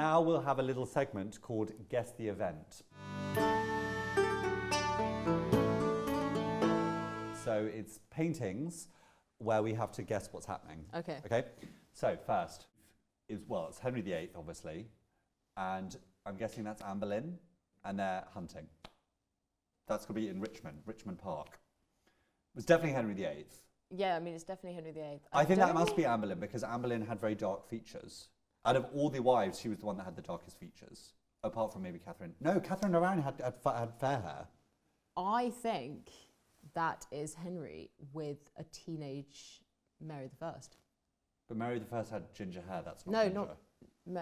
now we'll have a little segment called Guess the Event. So it's paintings where we have to guess what's happening. Okay. Okay. So first it's Henry VIII, obviously, and I'm guessing that's Anne Boleyn, and they're hunting. That's going to be in Richmond Park. It was definitely Henry VIII. Yeah, I mean, it's definitely Henry VIII. I think that must be Anne Boleyn, because Anne Boleyn had very dark features. Out of all the wives, she was the one that had the darkest features, apart from maybe Catherine. No, Catherine around had fair hair. I think that is Henry with a teenage Mary I. But Mary I had ginger hair, that's not No, ginger. Did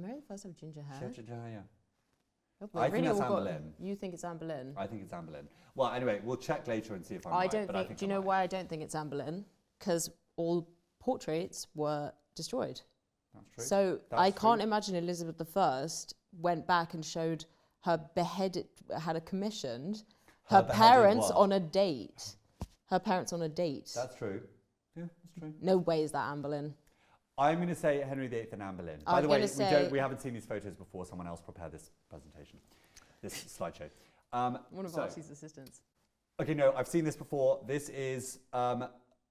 Mary I have ginger hair? She had ginger hair, yeah. Oh, I think that's Anne Boleyn. You think it's Anne Boleyn? I think it's Anne Boleyn. Well, anyway, we'll check later and see if I'm I right. don't but think. I think Do you I'm know right. why I don't think it's Anne Boleyn? Because all portraits were destroyed. That's true. So That's I can't true. imagine Elizabeth I went back and showed her beheaded, commissioned her beheaded parents what? on a date. Her parents on a date. That's true. Yeah, that's true. No way is that Anne Boleyn. I'm going to say Henry VIII and Anne Boleyn. I'm By the way, gonna we haven't seen these photos before. Someone else prepared this presentation, this slideshow. One of Artie's assistants. Okay, no, I've seen this before. This is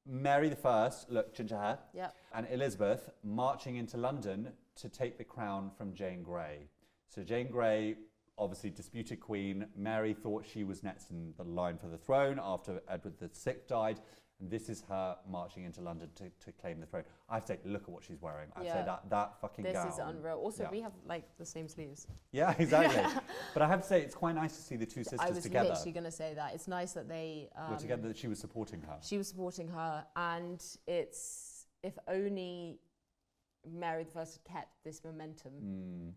Mary I, look, ginger hair, Yep. and Elizabeth marching into London to take the crown from Jane Grey. So Jane Grey, obviously disputed queen. Mary thought she was next in the line for the throne after Edward VI died. And this is her marching into London to claim the throne. I have to say, look at what she's wearing. I have to say that fucking gown. This is unreal. Also, Yeah. we have like the same sleeves. Yeah, exactly. But I have to say, it's quite nice to see the two sisters I was together. literally going to say that. It's nice that they Were together, that she was supporting her. She was supporting her, and it's, if only Mary I had kept this momentum.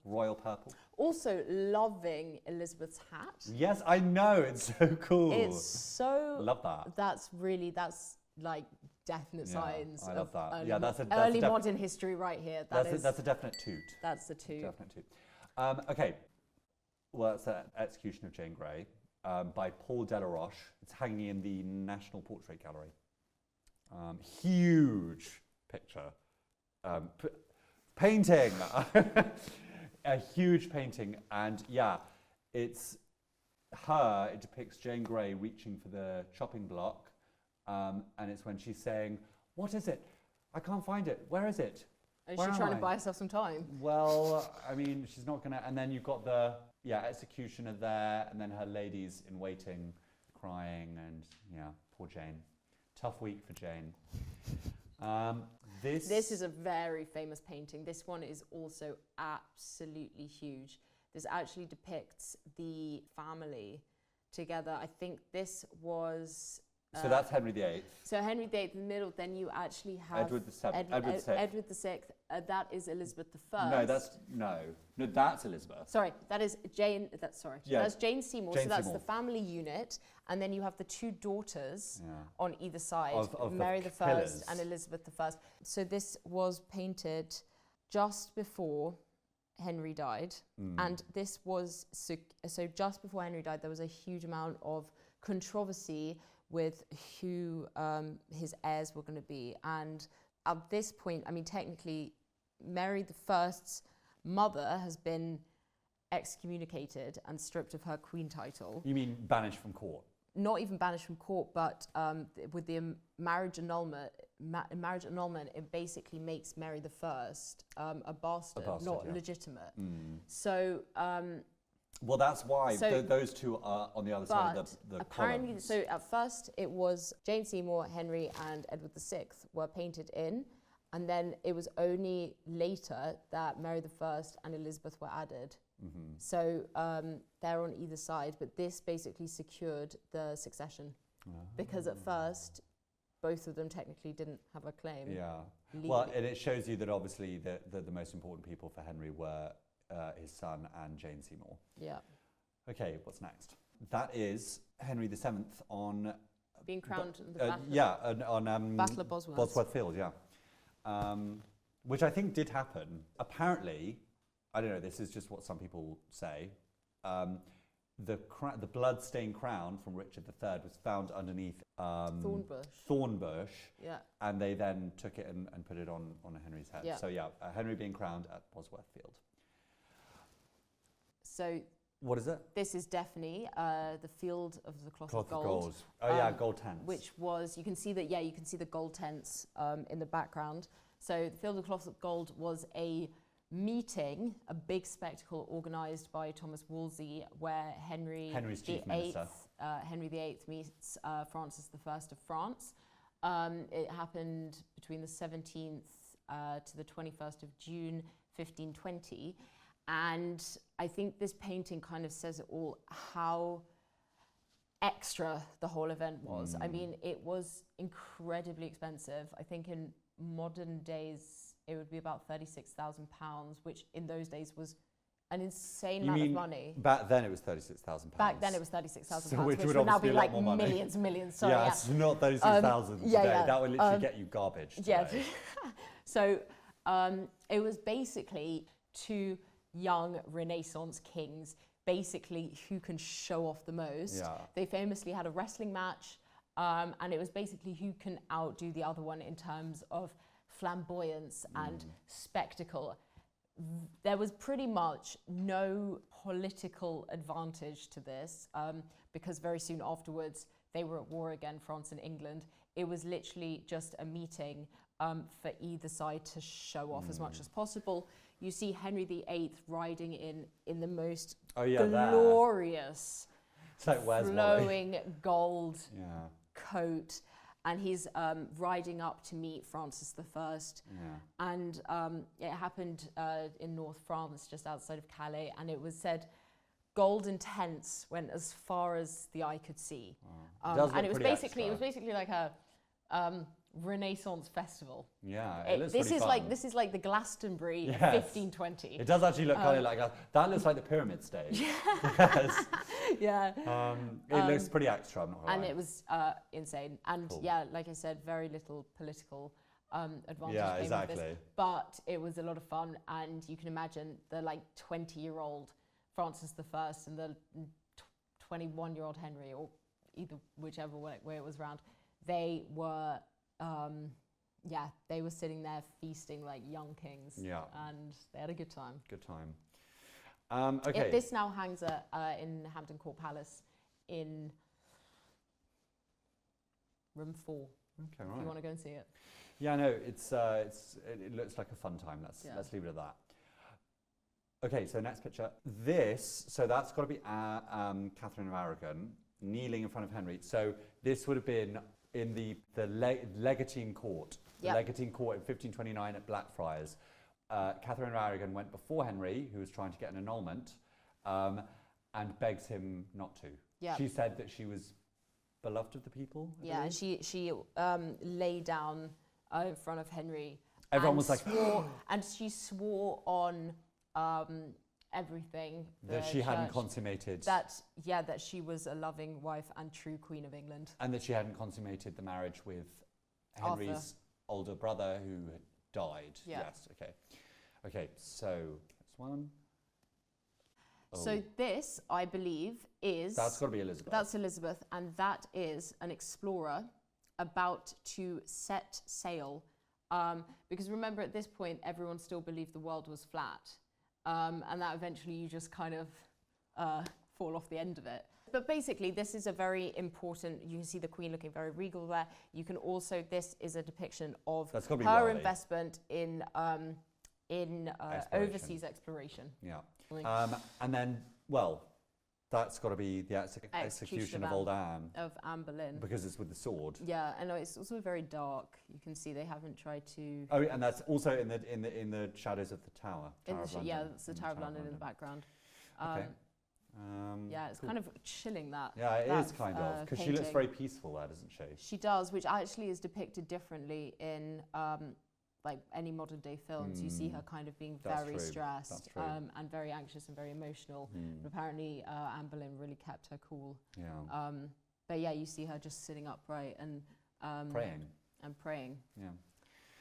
Royal purple. Also, loving Elizabeth's hat. Yes, I know. It's so cool. It's so. Love that. That's like definite signs. I love of that. Early, Yeah, that's a early modern history right here. That's a definite toot. That's the toot. Definite toot. Okay. Well, it's an execution of Jane Grey by Paul Delaroche. It's hanging in the National Portrait Gallery. Huge picture. Painting. A huge painting. And yeah, it's her. It depicts Jane Grey reaching for the chopping block. And it's when she's saying, "What is it? I can't find it. Where is it? Is Where she am trying I?" to buy herself some time? Well, I mean, she's not going to. And then you've got the executioner there, and then her ladies in waiting, crying, and poor Jane. Tough week for Jane. This is a very famous painting. This one is also absolutely huge. This actually depicts the family together. I think this was... So that's Henry VIII. So Henry VIII in the middle, then you actually have... Edward VI. Edward VI. That is Elizabeth I. No, that's Elizabeth. Sorry, that is Jane... That's Jane Seymour. Jane so that's Seymour. the family unit. And then you have the two daughters on either side, of Mary the I pillars. and Elizabeth I. So this was painted just before Henry died. And this was... So just before Henry died, there was a huge amount of controversy with who his heirs were going to be. And at this point, I mean, technically, Mary I's mother has been excommunicated and stripped of her queen title. You mean banished from court? Not even banished from court, but with the marriage annulment, it basically makes Mary I a bastard, not legitimate. So... well, that's why those two are on the other side of the apparently, columns. so at first it was Jane Seymour, Henry, and Edward VI were painted in, and then it was only later that Mary I and Elizabeth were added. So they're on either side, but this basically secured the succession because at first both of them technically didn't have a claim. Yeah. Legally. Well, and it shows you that obviously the most important people for Henry were his son and Jane Seymour. Yeah. Okay, what's next? That is Henry VII on... Being crowned in the battle. on Battle of Bosworth. Bosworth Field, which I think did happen. Apparently, I don't know, this is just what some people say, the blood-stained crown from Richard III was found underneath Thornbush. Yeah. And they then took it and put it on Henry's head. Yeah. So yeah, Henry being crowned at Bosworth Field. So what is it? this is definitely the Field of the Cloth of Gold. Oh yeah, gold tents. Which was, you can see that, you can see the gold tents in the background. So the Field of the Cloth of Gold was a meeting, a big spectacle organised by Thomas Wolsey, where Henry's chief minister. Henry VIII meets Francis I of France. It happened between the 17th to the 21st of June 1520. And I think this painting kind of says it all, how extra the whole event was. I mean, it was incredibly expensive. I think in modern days, it would be about £36,000, which in those days was an insane amount of money. Back then it was £36,000. Back then it was £36,000, which would now be like millions and millions. Sorry, yeah, it's not 36,000 today. Yeah. That would literally get you garbage today. Yeah. So it was basically two young Renaissance kings, basically who can show off the most. Yeah. They famously had a wrestling match, and it was basically who can outdo the other one in terms of flamboyance and spectacle. There was pretty much no political advantage to this, because very soon afterwards they were at war again, France and England. It was literally just a meeting for either side to show off as much as possible. You see Henry VIII riding in the most glorious, it's like flowing gold yeah. coat, and he's riding up to meet Francis I. Yeah. And it happened in North France, just outside of Calais, and it was said golden tents went as far as the eye could see. Wow. And it was basically like a Renaissance festival. Yeah, it looks this pretty is fun. this is like the Glastonbury of Yes. 1520. It does actually look kind of like that. Looks like the pyramid stage. Yes. Yeah. It looks pretty extra. I'm not gonna And lie. it was insane. And Cool. yeah, like I said, very little political advantage Yeah, came of exactly. this. But it was a lot of fun, and you can imagine the 20-year-old Francis I and the 21-year-old Henry, or whichever way it was round. They were they were sitting there feasting like young kings. Yeah. And they had a good time. Good time. Okay. This now hangs in Hampton Court Palace in room 4. Okay, right. If you want to go and see it. Yeah, no, it looks like a fun time. Let's leave it at that. Okay, so next picture. So that's got to be Catherine of Aragon kneeling in front of Henry. So this would have been in the Legatine Court. Yep. The Legatine Court in 1529 at Blackfriars. Catherine of Aragon went before Henry, who was trying to get an annulment, and begs him not to. Yep. She said that she was beloved of the people. I believe. She lay down in front of Henry. Everyone was like, and she swore on everything that she hadn't consummated. That she was a loving wife and true Queen of England. And that she hadn't consummated the marriage with Henry's Arthur. older brother who had died. Yeah. Yes, okay. Okay, so this one. So this, I believe, is... That's got to be Elizabeth. That's Elizabeth, and that is an explorer about to set sail. Because remember, at this point, everyone still believed the world was flat. And that eventually you just kind of fall off the end of it. But basically, this is a very important, you can see the Queen looking very regal there. You can also, this is a depiction of her investment in overseas exploration. Yeah. And then, well, that's got to be the execution of old Anne. Of Anne Boleyn. Because it's with the sword. Yeah, I know, it's also very dark. You can see they haven't tried to... Oh, and that's also in the shadows of the Tower. Yeah, it's the Tower of London in the background. Okay. Yeah, it's kind of chilling that. Yeah, it is kind of, because she looks very peaceful there, doesn't she? She does, which actually is depicted differently in like any modern day films. You see her kind of being very stressed and very anxious and very emotional. But apparently Anne Boleyn really kept her cool. Yeah. But yeah, you see her just sitting upright and praying. And praying. Yeah.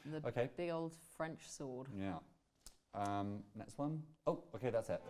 And the big old French sword. Yeah. Next one. Oh, okay, that's it.